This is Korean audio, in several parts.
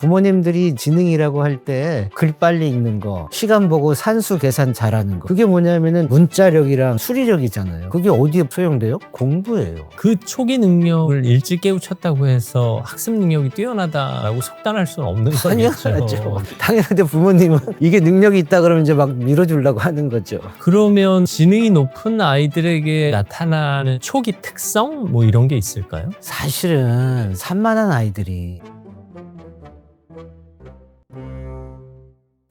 부모님들이 지능이라고 할 때 글 빨리 읽는 거, 시간 보고 산수 계산 잘하는 거, 그게 뭐냐면은 문자력이랑 수리력이잖아요. 그게 어디에 소용돼요? 공부예요. 그 초기 능력을 일찍 깨우쳤다고 해서 학습 능력이 뛰어나다라고 속단할 수는 없는 거죠. 당연하죠. 당연한데 부모님은 이게 능력이 있다 그러면 이제 막 밀어주려고 하는 거죠. 그러면 지능이 높은 아이들에게 나타나는 초기 특성 뭐 이런 게 있을까요? 사실은 산만한 아이들이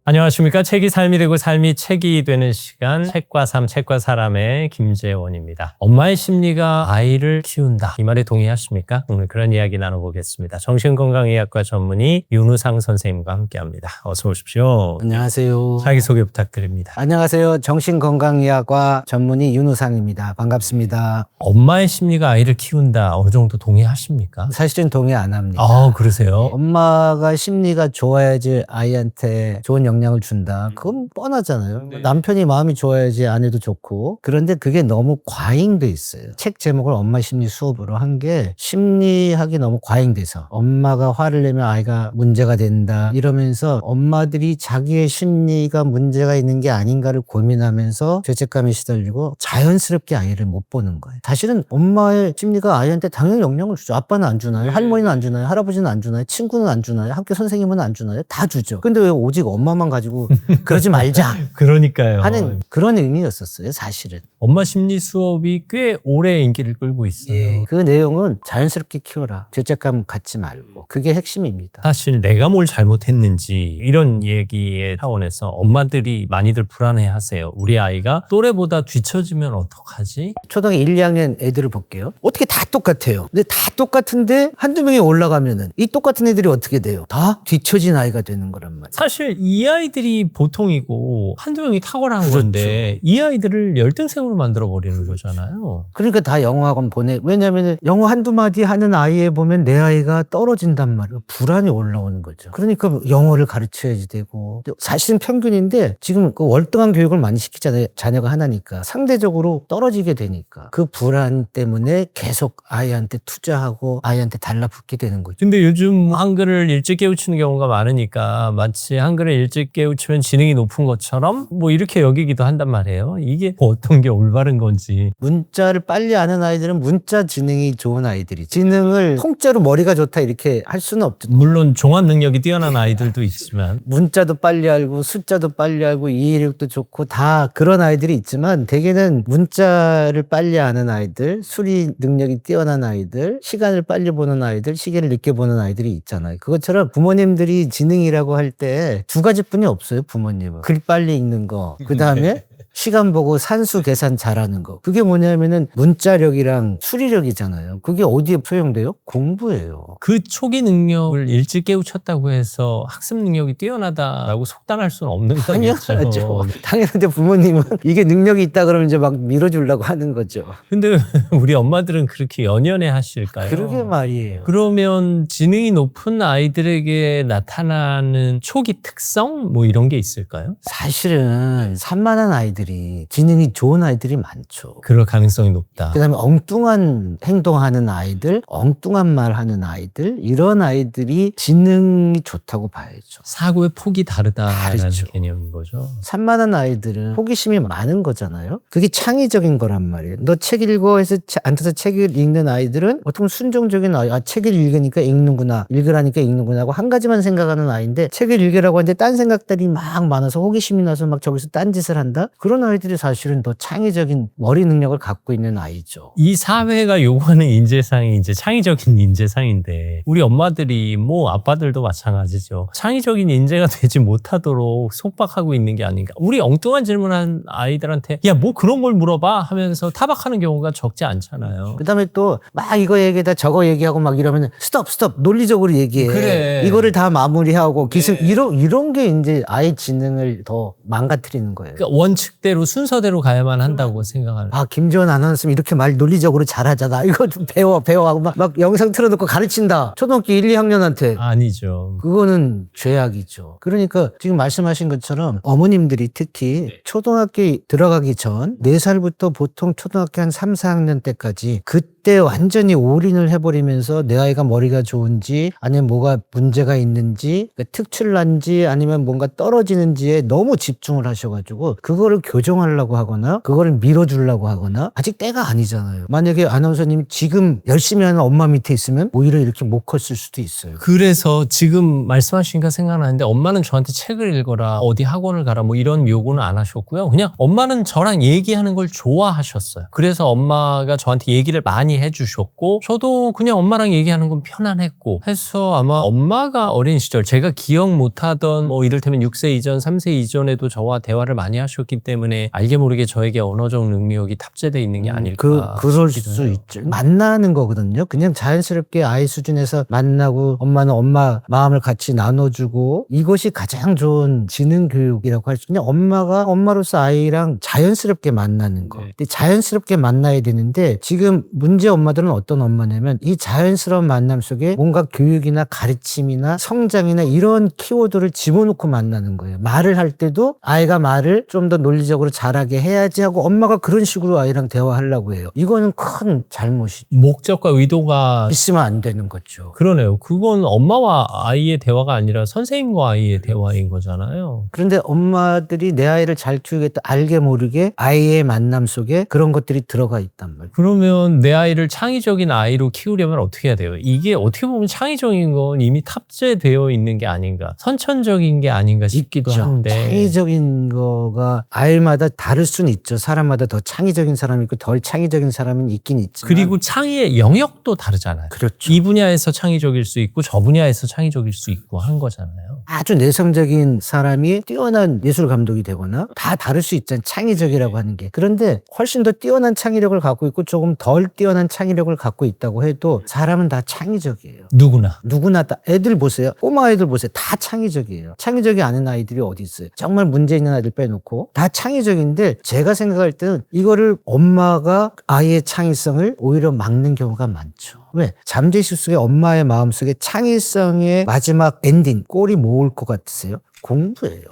안녕하십니까. 책이 삶이 되고 삶이 책이 되는 시간, 책과 삶, 책과 사람의 김재원입니다. 엄마의 심리가 아이를 키운다. 이 말에 동의하십니까? 오늘 그런 이야기 나눠보겠습니다. 정신건강의학과 전문의 윤우상 선생님과 함께합니다. 어서 오십시오. 안녕하세요. 자기소개 부탁드립니다. 안녕하세요. 정신건강의학과 전문의 윤우상입니다. 반갑습니다. 엄마의 심리가 아이를 키운다. 어느 정도 동의하십니까? 사실은 동의 안 합니다. 그러세요? 엄마가 심리가 좋아야지 아이한테 좋은 영향을 준다. 그건 뻔하잖아요. 남편이 마음이 좋아야지 아내도 좋고. 그런데 그게 너무 과잉돼 있어요. 책 제목을 엄마 심리 수업으로 한 게 심리학이 너무 과잉돼서 엄마가 화를 내면 아이가 문제가 된다 이러면서 엄마들이 자기의 심리가 문제가 있는 게 아닌가를 고민하면서 죄책감에 시달리고 자연스럽게 아이를 못 보는 거예요. 사실은 엄마의 심리가 아이한테 당연히 영향을 주죠. 아빠는 안 주나요? 할머니는 안 주나요? 할아버지는 안 주나요? 친구는 안 주나요? 학교 선생님은 안 주나요? 다 주죠. 근데 왜 오직 엄마만 가지고 그러지 말자 그러니까요. 하는 그런 의미였었어요. 사실은. 엄마 심리 수업이 꽤 오래 인기를 끌고 있어요. 그 내용은 자연스럽게 키워라. 죄책감 갖지 말고. 그게 핵심입니다. 사실 내가 뭘 잘못했는지 이런 얘기의 차원에서 엄마들이 많이들 불안해하세요. 우리 아이가 또래보다 뒤처지면 어떡하지? 초등학교 1, 2학년 애들을 볼게요. 어떻게 다 똑같아요. 근데 다 똑같은데 한두 명이 올라가면은 이 똑같은 애들이 어떻게 돼요? 다 뒤처진 아이가 되는 거란 말이에요. 사실 이 아이들이 보통이고 한두 명이 탁월한 그렇죠. 건데 이 아이들을 열등생으로 만들어버리는 거잖아요. 그러니까 다 영어학원 보내. 왜냐하면 영어 한두 마디 하는 아이에 보면 내 아이가 떨어진단 말이에요. 불안이 올라오는 거죠. 그러니까 영어를 가르쳐야지 되고. 사실은 평균인데 지금 그 월등한 교육을 많이 시키잖아요. 자녀가 하나니까. 상대적으로 떨어지게 되니까. 그 불안 때문에 계속 아이한테 투자하고 아이한테 달라붙게 되는 거죠. 근데 요즘 한글을 일찍 깨우치는 경우가 많으니까 마치 한글을 일찍 깨우치면 지능이 높은 것처럼 뭐 이렇게 여기기도 한단 말이에요. 이게 어떤 게 올바른 건지. 문자를 빨리 아는 아이들은 문자 지능이 좋은 아이들이. 지능을 통째로 머리가 좋다 이렇게 할 수는 없죠. 물론 종합 능력이 뛰어난 아이들도 있지만 문자도 빨리 알고 숫자도 빨리 알고 이해력도 좋고 다 그런 아이들이 있지만 대개는 문자를 빨리 아는 아이들, 수리 능력이 뛰어난 아이들, 시간을 빨리 보는 아이들, 시계를 늦게 보는 아이들이 있잖아요. 그것처럼 부모님들이 지능이라고 할 때 두 가지뿐이 없어요. 부모님은 글 빨리 읽는 거, 그 다음에 시간 보고 산수 계산 잘하는 거. 그게 뭐냐면은 문자력이랑 수리력이잖아요. 그게 어디에 소용돼요? 공부예요. 그 초기 능력을 일찍 깨우쳤다고 해서 학습 능력이 뛰어나다라고 속단할 수는 없는 거죠. 당연하죠. 당연한데 부모님은 이게 능력이 있다 그러면 이제 막 밀어주려고 하는 거죠. 근데 우리 엄마들은 그렇게 연연해 하실까요? 그러게 말이에요. 그러면 지능이 높은 아이들에게 나타나는 초기 특성 뭐 이런 게 있을까요? 사실은 산만한 아이들이 지능이 좋은 아이들이 많죠. 그럴 가능성이 높다. 그 다음에 엉뚱한 행동하는 아이들, 엉뚱한 말 하는 아이들, 이런 아이들이 지능이 좋다고 봐야죠. 사고의 폭이 다르다라는 다르죠. 개념인 거죠. 산만한 아이들은 호기심이 많은 거잖아요. 그게 창의적인 거란 말이에요. 너 책 읽어 해서 앉아서 책을 읽는 아이들은 보통 순종적인 아이, 책을 읽으니까 읽는구나, 읽으라니까 읽는구나 하고 한 가지만 생각하는 아이인데 책을 읽으라고 하는데 딴 생각들이 막 많아서 호기심이 나서 막 저기서 딴짓을 한다? 그런 아이들이 사실은 더 창의적인 머리 능력을 갖고 있는 아이죠. 이 사회가 요구하는 인재상이 이제 창의적인 인재상인데 우리 엄마들이 뭐 아빠들도 마찬가지죠. 창의적인 인재가 되지 못하도록 속박하고 있는 게 아닌가. 우리 엉뚱한 질문한 아이들한테 야 뭐 그런 걸 물어봐 하면서 타박하는 경우가 적지 않잖아요. 그 다음에 또 막 이거 얘기다 저거 얘기하고 막 이러면 스톱 논리적으로 얘기해. 그래. 이거를 다 마무리하고 기술 이런 게 이제 아이 지능을 더 망가뜨리는 거예요. 그러니까 원칙대로 순서대로 가야만 한다고 생각하는. 김지원 아나운서는 이렇게 말 논리적으로 잘하잖아. 이거 좀 배워 하고 막 영상 틀어놓고 가르친다. 초등학교 1, 2학년한테. 아니죠. 그거는 죄악이죠. 그러니까 지금 말씀하신 것처럼 어머님들이 특히 초등학교 들어가기 전 4살부터 보통 초등학교 한 3, 4학년 때까지 그때 이때 완전히 올인을 해버리면서 내 아이가 머리가 좋은지 아니면 뭐가 문제가 있는지 특출난지 아니면 뭔가 떨어지는지에 너무 집중을 하셔가지고 그거를 교정하려고 하거나 그거를 밀어주려고 하거나 아직 때가 아니잖아요. 만약에 아나운서님이 지금 열심히 하는 엄마 밑에 있으면 오히려 이렇게 못 컸을 수도 있어요. 그래서 지금 말씀하시니까 생각나는데 엄마는 저한테 책을 읽어라 어디 학원을 가라 뭐 이런 요구는 안 하셨고요. 그냥 엄마는 저랑 얘기하는 걸 좋아하셨어요. 그래서 엄마가 저한테 얘기를 많이 해주셨고 저도 그냥 엄마랑 얘기하는 건 편안했고 해서 아마 엄마가 어린 시절 제가 기억 못하던 뭐 이를테면 6세 이전 3세 이전에도 저와 대화를 많이 하셨기 때문에 알게 모르게 저에게 언어적 능력이 탑재되어 있는 게 아닐까 그럴 싶기도 수 해요. 있죠. 만나는 거거든요. 그냥 자연스럽게 아이 수준에서 만나고 엄마는 엄마 마음을 같이 나눠주고 이것이 가장 좋은 지능 교육이라고 할 수 있는 엄마가 엄마로서 아이랑 자연스럽게 만나는 거. 네. 근데 자연스럽게 만나야 되는데 지금 문제 엄마들은 어떤 엄마냐면 이 자연스러운 만남 속에 뭔가 교육이나 가르침이나 성장이나 이런 키워드를 집어넣고 만나는 거예요. 말을 할 때도 아이가 말을 좀 더 논리적으로 잘하게 해야지 하고 엄마가 그런 식으로 아이랑 대화하려고 해요. 이거는 큰 잘못이죠. 목적과 의도가 있으면 안 되는 거죠. 그러네요. 그건 엄마와 아이의 대화가 아니라 선생님과 아이의 대화인 거잖아요. 그런데 엄마들이 내 아이를 잘 키우겠다 알게 모르게 아이의 만남 속에 그런 것들이 들어가 있단 말이에요. 그러면 내 아이를 창의적인 아이로 키우려면 어떻게 해야 돼요? 이게 어떻게 보면 창의적인 건 이미 탑재되어 있는 게 아닌가, 선천적인 게 아닌가 싶기도 한데. 창의적인 거가 아이마다 다를 수는 있죠. 사람마다 더 창의적인 사람이 있고 덜 창의적인 사람은 있긴 있지만. 그리고 창의의 영역도 다르잖아요. 그렇죠. 이 분야에서 창의적일 수 있고 저 분야에서 창의적일 수 있고 한 거잖아요. 아주 내성적인 사람이 뛰어난 예술 감독이 되거나 다 다를 수 있잖아요. 창의적이라고 하는 게. 그런데 훨씬 더 뛰어난 창의력을 갖고 있고 조금 덜 뛰어난 창의력을 갖고 있다고 해도 사람은 다 창의적이에요. 누구나 다. 애들 보세요. 꼬마 아이들 보세요. 다 창의적이에요. 창의적이 아닌 아이들이 어디 있어요. 정말 문제 있는 아이들 빼놓고 다 창의적인데 제가 생각할 때는 이거를 엄마가 아이의 창의성을 오히려 막는 경우가 많죠. 왜? 잠재의식 속에 엄마의 마음속에 창의성의 마지막 엔딩, 꼴이 뭘 것 같으세요? 공부예요.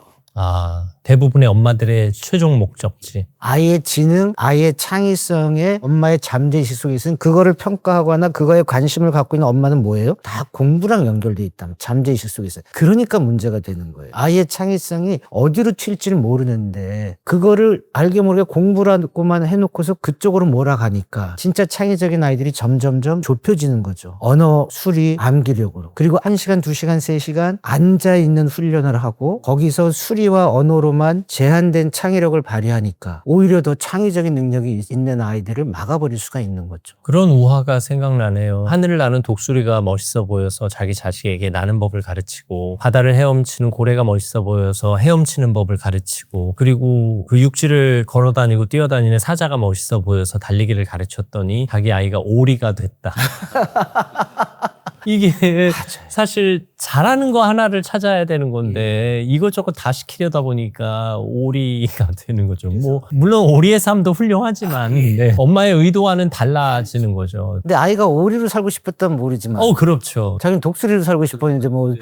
대부분의 엄마들의 최종 목적지. 아이의 지능, 아이의 창의성에 엄마의 잠재의식 속에 있으면 그거를 평가하거나 그거에 관심을 갖고 있는 엄마는 뭐예요? 다 공부랑 연결돼 있다. 잠재의식 속에 있어요. 그러니까 문제가 되는 거예요. 아이의 창의성이 어디로 튈지를 모르는데 그거를 알게 모르게 공부라고만 해놓고서 그쪽으로 몰아가니까 진짜 창의적인 아이들이 점점점 좁혀지는 거죠. 언어, 수리, 암기력으로. 그리고 1시간, 2시간, 3시간 앉아있는 훈련을 하고 거기서 수리와 언어로만 제한된 창의력을 발휘하니까 오히려 더 창의적인 능력이 있는 아이들을 막아버릴 수가 있는 거죠. 그런 우화가 생각나네요. 하늘을 나는 독수리가 멋있어 보여서 자기 자식에게 나는 법을 가르치고 바다를 헤엄치는 고래가 멋있어 보여서 헤엄치는 법을 가르치고 그리고 그 육지를 걸어다니고 뛰어다니는 사자가 멋있어 보여서 달리기를 가르쳤더니 자기 아이가 오리가 됐다. 이게 사실 잘하는 거 하나를 찾아야 되는 건데 이것저것 다 시키려다 보니까 오리가 되는 거죠. 뭐 물론 오리의 삶도 훌륭하지만 네. 엄마의 의도와는 달라지는 거죠. 근데 아이가 오리로 살고 싶었다면 모르지만 그렇죠. 자기는 독수리로 살고 싶었는데 뭐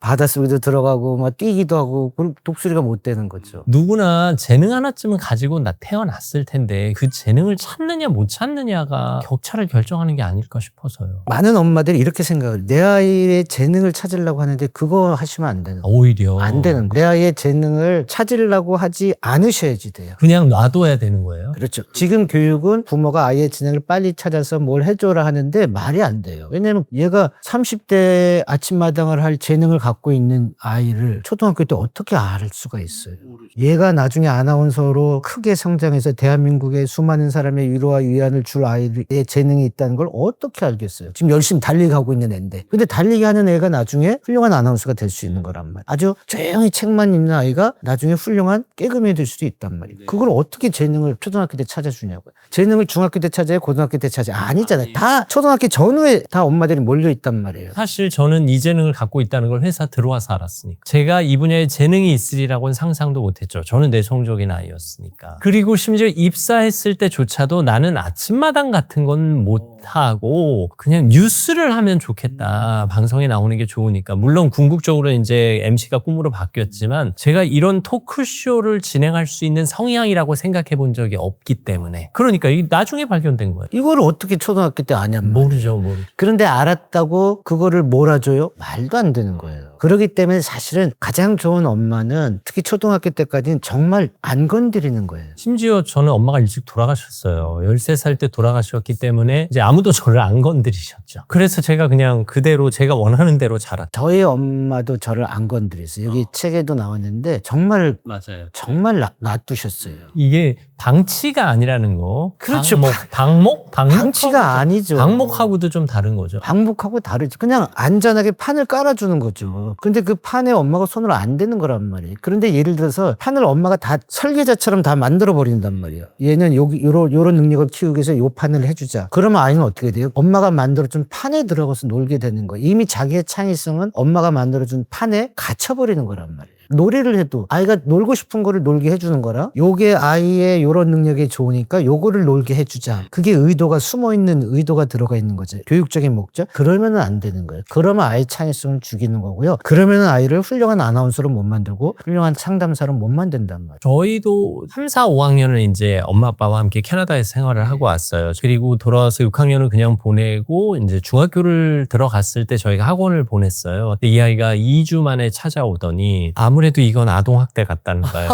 바닷속에도 들어가고 막 뛰기도 하고 그럼 독수리가 못 되는 거죠. 누구나 재능 하나쯤은 가지고 태어났을 텐데 그 재능을 찾느냐 못 찾느냐가 격차를 결정하는 게 아닐까 싶어서요. 많은 엄마들이 이렇게 생각을 내 아이의 재능을 찾으려고 하는데 그거 하시면 안 되는 거예요. 오히려 안 되는 거예요. 내 아이의 재능을 찾으려고 하지 않으셔야지 돼요. 그냥 놔둬야 되는 거예요. 그렇죠. 지금 교육은 부모가 아이의 재능을 빨리 찾아서 뭘 해줘라 하는데 말이 안 돼요. 왜냐면 얘가 30대 아침마당을 할 재능을 갖고 있는 아이를 초등학교 때 어떻게 알 수가 있어요. 얘가 나중에 아나운서로 크게 성장해서 대한민국의 수많은 사람의 위로와 위안을 줄 아이의 재능이 있다는 걸 어떻게 알겠어요. 지금 열심히 달리기 하고 있는 애인데. 근데 달리기 하는 애가 나중에 훌륭한 아나운서가 될 수 있는 거란 말이에요. 아주 조용히 책만 읽는 아이가 나중에 훌륭한 깨금이 될 수도 있단 말이에요. 그걸 어떻게 재능을 초등학교 때 찾아주냐고요. 재능을 중학교 때 찾아요? 고등학교 때 찾아요? 아니잖아요. 다 초등학교 전후에 다 엄마들이 몰려있단 말이에요. 사실 저는 이 재능을 갖고 있다는 걸 회사 들어와서 알았으니까. 제가 이 분야에 재능이 있으리라고는 상상도 못했죠. 저는 내성적인 아이였으니까. 그리고 심지어 입사했을 때조차도 나는 아침마당 같은 건 못 못하고 그냥 뉴스를 하면 좋겠다. 방송에 나오는 게 좋으니까. 물론 궁극적으로 이제 MC가 꿈으로 바뀌었지만 제가 이런 토크쇼를 진행할 수 있는 성향이라고 생각해 본 적이 없기 때문에. 그러니까 이게 나중에 발견된 거예요. 이걸 어떻게 초등학교 때 아냔 말이에요. 모르죠. 그런데 알았다고 그거를 몰아줘요? 말도 안 되는 거예요. 그렇기 때문에 사실은 가장 좋은 엄마는 특히 초등학교 때까지는 정말 안 건드리는 거예요. 심지어 저는 엄마가 일찍 돌아가셨어요. 13살 때 돌아가셨기 때문에 이제 아무도 저를 안 건드리셨죠. 그래서 제가 그냥 그대로 제가 원하는 대로 자랐죠. 저희 엄마도 저를 안 건드렸어요. 여기 책에도 나왔는데 정말 맞아요. 정말 놔두셨어요. 이게 방치가 아니라는 거. 그렇죠. 방목? 방치가 아니죠. 방목하고도 좀 다른 거죠. 방목하고 다르죠. 그냥 안전하게 판을 깔아주는 거죠. 근데 그 판에 엄마가 손을 안 대는 거란 말이에요. 그런데 예를 들어서 판을 엄마가 다 설계자처럼 다 만들어 버린단 말이에요. 얘는 요런 능력을 키우기 위해서 요 판을 해주자. 그러면 아이는 어떻게 돼요? 엄마가 만들어준 판에 들어가서 놀게 되는 거예요. 이미 자기의 창의성은 엄마가 만들어준 판에 갇혀버리는 거란 말이에요. 놀이를 해도 아이가 놀고 싶은 거를 놀게 해주는 거라 요게 아이의 요런 능력이 좋으니까 요거를 놀게 해주자. 그게 의도가 숨어있는 의도가 들어가 있는 거죠. 교육적인 목적? 그러면은 안 되는 거예요. 그러면 아이 창의성을 죽이는 거고요. 그러면은 아이를 훌륭한 아나운서로 못 만들고 훌륭한 상담사로 못 만든단 말이에요. 저희도 3, 4, 5학년을 이제 엄마 아빠와 함께 캐나다에서 생활을 하고 왔어요. 그리고 돌아와서 6학년을 그냥 보내고 이제 중학교를 들어갔을 때 저희가 학원을 보냈어요. 근데 이 아이가 2주 만에 찾아오더니 아무래도 이건 아동학대 같다는 거예요.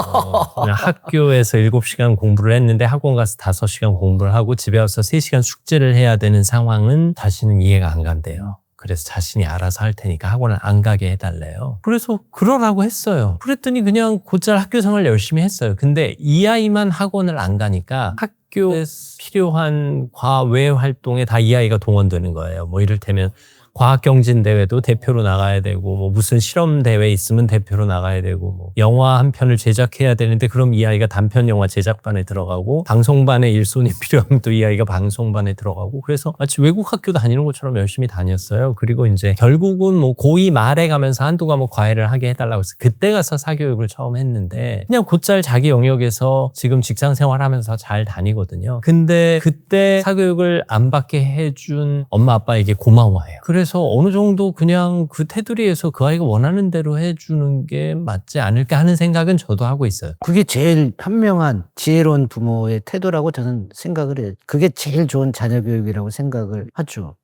그냥 학교에서 7시간 공부를 했는데 학원 가서 5시간 공부를 하고 집에 와서 3시간 숙제를 해야 되는 상황은 다시는 이해가 안 간대요. 그래서 자신이 알아서 할 테니까 학원을 안 가게 해달래요. 그래서 그러라고 했어요. 그랬더니 그냥 곧잘 학교 생활 열심히 했어요. 근데 이 아이만 학원을 안 가니까 학교에 필요한 과외 활동에 다 이 아이가 동원되는 거예요. 뭐 이를테면 과학경진대회도 대표로 나가야 되고 뭐 무슨 실험대회 있으면 대표로 나가야 되고 뭐 영화 한 편을 제작해야 되는데 그럼 이 아이가 단편 영화 제작반에 들어가고 방송반에 일손이 필요하면 또 이 아이가 방송반에 들어가고 그래서 마치 외국 학교 다니는 것처럼 열심히 다녔어요. 그리고 이제 결국은 뭐 고2 말에 가면서 한두 과목 과외를 하게 해달라고 해서 그때 가서 사교육을 처음 했는데 그냥 곧잘 자기 영역에서 지금 직장 생활하면서 잘 다니거든요. 근데 그때 사교육을 안 받게 해준 엄마 아빠에게 고마워해요. 그래서 어느 정도 그냥 그 테두리에서 그 아이가 원하는 대로 해주는 게 맞지 않을까 하는 생각은 저도 하고 있어요. 그게 제일 현명한 지혜로운 부모의 태도라고 저는 생각을 해요. 그게 제일 좋은 자녀 교육이라고 생각을 하죠.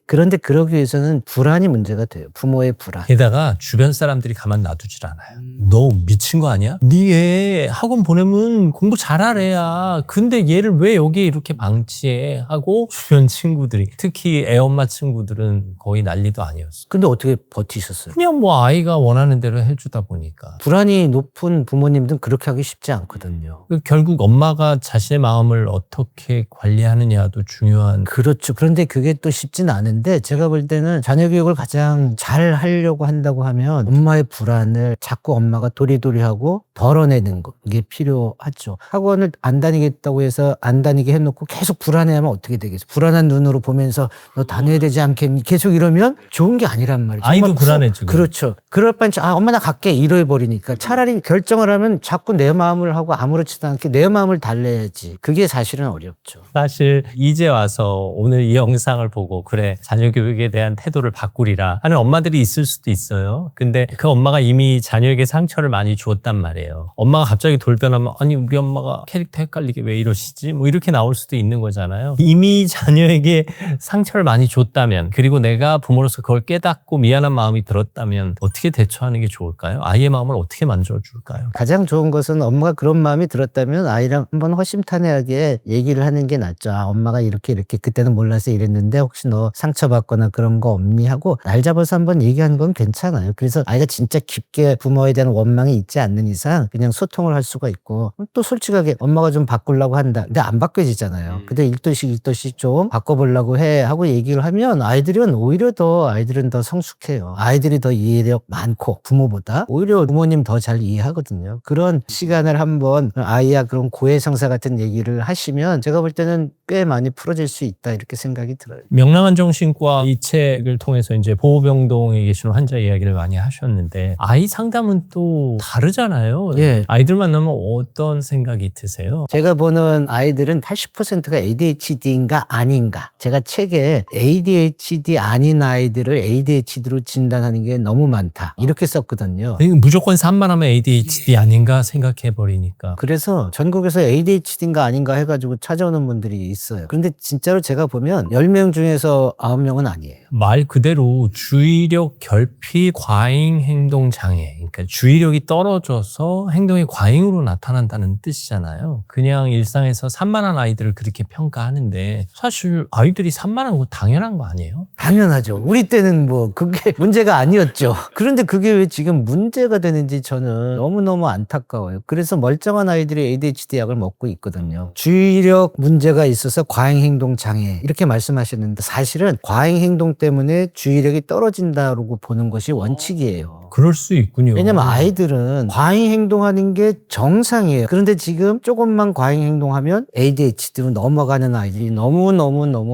그런데 그러기 위해서는 불안이 문제가 돼요. 부모의 불안. 게다가 주변 사람들이 가만 놔두질 않아요. 너 미친 거 아니야? 네 애 학원 보내면 공부 잘하래야. 근데 얘를 왜 여기에 이렇게 방치해? 하고 주변 친구들이 특히 애엄마 친구들은 거의 난리도 아니었어. 근데 어떻게 버티셨어요? 그냥 뭐 아이가 원하는 대로 해주다 보니까. 불안이 높은 부모님들은 그렇게 하기 쉽지 않거든요. 결국 엄마가 자신의 마음을 어떻게 관리하느냐도 중요한. 그렇죠. 그런데 그게 또 쉽진 않은데 제가 볼 때는 자녀 교육을 가장 잘 하려고 한다고 하면 엄마의 불안을 자꾸 엄마가 도리도리하고 덜어내는 게 필요하죠. 학원을 안 다니겠다고 해서 안 다니게 해놓고 계속 불안해하면 어떻게 되겠어요? 불안한 눈으로 보면서 너 다녀야 되지 않겠니? 계속 이러면 좋은 게 아니란 말이죠. 아이도 불안해지고. 그렇죠. 그럴 바엔 엄마 나 갈게 이러해버리니까 차라리 결정을 하면 자꾸 내 마음을 하고 아무렇지도 않게 내 마음을 달래야지. 그게 사실은 어렵죠. 사실 이제 와서 오늘 이 영상을 보고 그래 자녀 교육에 대한 태도를 바꾸리라 하는 엄마들이 있을 수도 있어요. 근데 그 엄마가 이미 자녀에게 상처를 많이 주었단 말이에요. 엄마가 갑자기 돌변하면 아니 우리 엄마가 캐릭터 헷갈리게 왜 이러시지? 뭐 이렇게 나올 수도 있는 거잖아요. 이미 자녀에게 상처를 많이 줬다면 그리고 내가 부모로서 그걸 깨닫고 미안한 마음이 들었다면 어떻게 대처하는 게 좋을까요? 아이의 마음을 어떻게 만져줄까요? 가장 좋은 것은 엄마가 그런 마음이 들었다면 아이랑 한번 허심탄회하게 얘기를 하는 게 낫죠. 엄마가 이렇게 그때는 몰라서 이랬는데 혹시 너 상처받거나 그런 거 없니? 하고 날 잡아서 한번 얘기하는 건 괜찮아요. 그래서 아이가 진짜 깊게 부모에 대한 원망이 있지 않는 이상 그냥 소통을 할 수가 있고 또 솔직하게 엄마가 좀 바꾸려고 한다. 근데 안 바뀌어지잖아요. 근데 1도씩 좀 바꿔보려고 해 하고 얘기를 하면 아이들은 더 성숙해요. 아이들이 더 이해력 많고 부모보다 오히려 부모님 더 잘 이해하거든요. 그런 시간을 한번 아이와 그런 고해성사 같은 얘기를 하시면 제가 볼 때는 꽤 많이 풀어질 수 있다 이렇게 생각이 들어요. 명랑한 명랑한정신과 이 책을 통해서 이제 보호병동에 계시는 환자 이야기를 많이 하셨는데 아이 상담은 또 다르잖아요. 예. 아이들 만나면 어떤 생각이 드세요? 제가 보는 아이들은 80%가 ADHD인가 아닌가. 제가 책에 ADHD 아닌 아이들을 ADHD로 진단하는 게 너무 많다. 이렇게 썼거든요. 이거 무조건 산만하면 ADHD 아닌가 생각해버리니까. 그래서 전국에서 ADHD인가 아닌가 해가지고 찾아오는 분들이 있어요. 그런데 진짜로 제가 보면 10명 중에서 9명은 아니에요. 말 그대로 주의력 결핍 과잉 행동 장애. 그러니까 주의력이 떨어져서 행동이 과잉으로 나타난다는 뜻이잖아요. 그냥 일상에서 산만한 아이들을 그렇게 평가하는데 사실 아이들이 산만한 거 당연한 거 아니에요? 당연하죠. 우리 때는 뭐 그게 문제가 아니었죠. 그런데 그게 왜 지금 문제가 되는지 저는 너무너무 안타까워요. 그래서 멀쩡한 아이들이 ADHD 약을 먹고 있거든요. 주의력 문제가 있어서 과잉행동 장애 이렇게 말씀하셨는데 사실은 과잉행동 때문에 주의력이 떨어진다고 보는 것이 원칙이에요. 그럴 수 있군요. 왜냐면 아이들은 과잉 행동하는 게 정상이에요. 그런데 지금 조금만 과잉 행동하면 ADHD로 넘어가는 아이들이 너무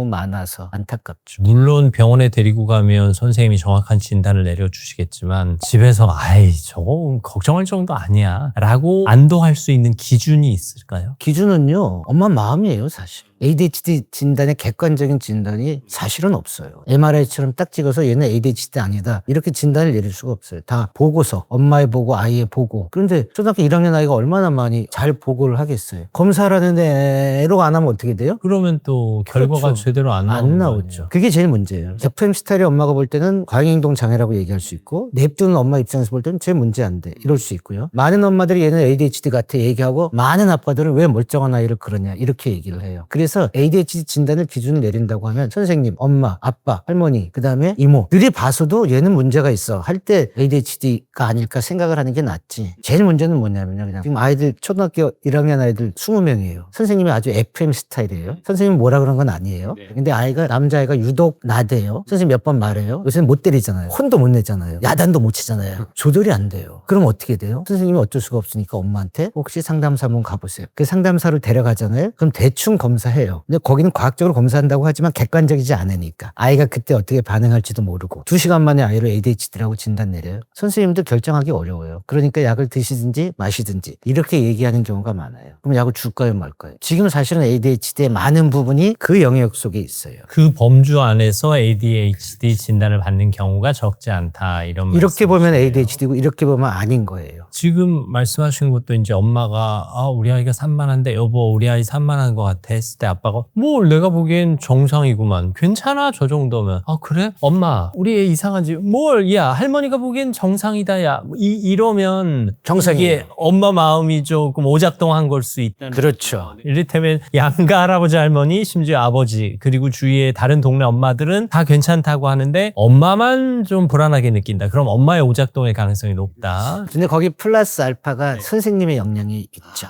많아서 안타깝죠. 물론 병원에 데리고 가면 선생님이 정확한 진단을 내려주시겠지만 집에서 아이 저거 걱정할 정도 아니야 라고 안도할 수 있는 기준이 있을까요? 기준은요, 엄마 마음이에요, 사실. ADHD 진단의 객관적인 진단이 사실은 없어요. MRI처럼 딱 찍어서 얘는 ADHD 아니다. 이렇게 진단을 내릴 수가 없어요. 다 보고서, 엄마의 보고, 아이의 보고. 그런데 초등학교 1학년 아이가 얼마나 많이 잘 보고를 하겠어요. 검사를 하는데 애로 안 하면 어떻게 돼요? 그러면 또 결과가 그렇죠. 제대로 안 나오죠. 그게 제일 문제예요. FM 스타일의 엄마가 볼 때는 과잉행동 장애라고 얘기할 수 있고 냅두는 엄마 입장에서 볼 때는 제 문제 안 돼. 이럴 수 있고요. 많은 엄마들이 얘는 ADHD 같아 얘기하고 많은 아빠들은 왜 멀쩡한 아이를 그러냐 이렇게 얘기를 해요. 그래서 ADHD 진단을 기준을 내린다고 하면 선생님, 엄마, 아빠, 할머니, 그 다음에 이모들이 봐서도 얘는 문제가 있어 할 때 ADHD가 아닐까 생각을 하는 게 낫지. 제일 문제는 뭐냐면요. 그냥 지금 아이들 초등학교 1학년 아이들 20명이에요. 선생님이 아주 FM 스타일이에요. 선생님이 뭐라 그런 건 아니에요. 근데 아이가 남자아이가 유독 나대요. 선생님 몇 번 말해요. 요새는 못 때리잖아요. 혼도 못 내잖아요. 야단도 못 치잖아요. 조절이 안 돼요. 그럼 어떻게 돼요? 선생님이 어쩔 수가 없으니까 엄마한테 혹시 상담사 한번 가보세요. 그 상담사를 데려가잖아요. 그럼 대충 검사해요. 근데 거기는 과학적으로 검사한다고 하지만 객관적이지 않으니까 아이가 그때 어떻게 반응할지도 모르고 2시간 만에 아이를 ADHD라고 진단 내려요. 선생님도 결정하기 어려워요. 그러니까 약을 드시든지 마시든지 이렇게 얘기하는 경우가 많아요. 그럼 약을 줄까요 말까요? 지금 사실은 ADHD의 많은 부분이 그 영역 속에 있어요. 그 범주 안에서 ADHD 진단을 받는 경우가 적지 않다 이런 이렇게 보면 말씀이시네요. ADHD고 이렇게 보면 아닌 거예요. 지금 말씀하신 것도 이제 엄마가 우리 아이가 산만한데 여보 우리 아이 산만한 것 같아 했을 때 아빠가 뭘 내가 보기엔 정상이구만 괜찮아 저 정도면 그래? 엄마 우리 애 이상하지 뭘 야 할머니가 보기엔 정상이다 야 이러면 정상이에요. 이게 엄마 마음이 조금 오작동한 걸 수 있다는 그렇죠. 이를테면 양가 할아버지 할머니 심지어 아버지 그리고 주위의 다른 동네 엄마들은 다 괜찮다고 하는데 엄마만 좀 불안하게 느낀다. 그럼 엄마의 오작동의 가능성이 높다. 근데 거기 플러스 알파가 선생님의 영향이 있죠.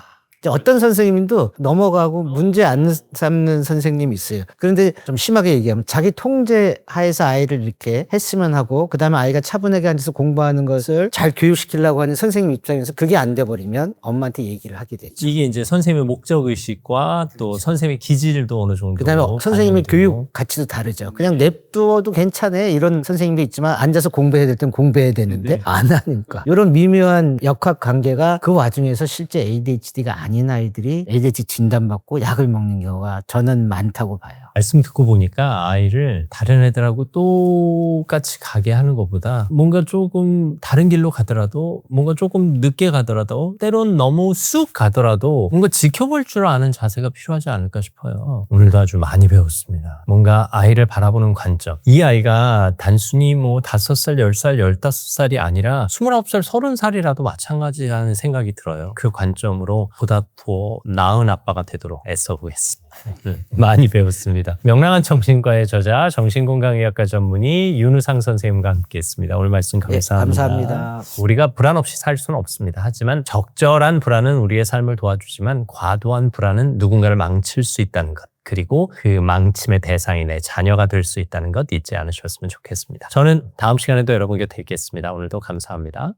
어떤 선생님도 넘어가고 문제 안 삼는 선생님이 있어요. 그런데 좀 심하게 얘기하면 자기 통제 하에서 아이를 이렇게 했으면 하고 그다음에 아이가 차분하게 앉아서 공부하는 것을 잘 교육시키려고 하는 선생님 입장에서 그게 안 돼버리면 엄마한테 얘기를 하게 되죠. 이게 이제 선생님의 목적의식과 또 선생님의 기질도 어느 정도. 그다음에 선생님의 반영되고. 교육 가치도 다르죠. 그냥 냅두어도 괜찮아 이런 선생님도 있지만 앉아서 공부해야 될 땐 공부해야 되는데 안 하니까 이런 미묘한 역학 관계가 그 와중에서 실제 ADHD가 아닌 아이들이 ADHD 진단받고 약을 먹는 경우가 저는 많다고 봐요. 말씀 듣고 보니까 아이를 다른 애들하고 똑같이 가게 하는 것보다 뭔가 조금 다른 길로 가더라도 뭔가 조금 늦게 가더라도 때론 너무 쑥 가더라도 뭔가 지켜볼 줄 아는 자세가 필요하지 않을까 싶어요. 오늘도 아주 많이 배웠습니다. 뭔가 아이를 바라보는 관점. 이 아이가 단순히 뭐 5살, 10살, 15살이 아니라 29살, 30살이라도 마찬가지라는 생각이 들어요. 그 관점으로 보다 더 나은 아빠가 되도록 애써보겠습니다. 많이 배웠습니다. 명랑한 정신과의 저자 정신건강의학과 전문의 윤우상 선생님과 함께했습니다. 오늘 말씀 감사합니다. 감사합니다. 우리가 불안 없이 살 수는 없습니다. 하지만 적절한 불안은 우리의 삶을 도와주지만 과도한 불안은 누군가를 망칠 수 있다는 것. 그리고 그 망침의 대상이 내 자녀가 될 수 있다는 것 잊지 않으셨으면 좋겠습니다. 저는 다음 시간에도 여러분 곁에 있겠습니다. 오늘도 감사합니다.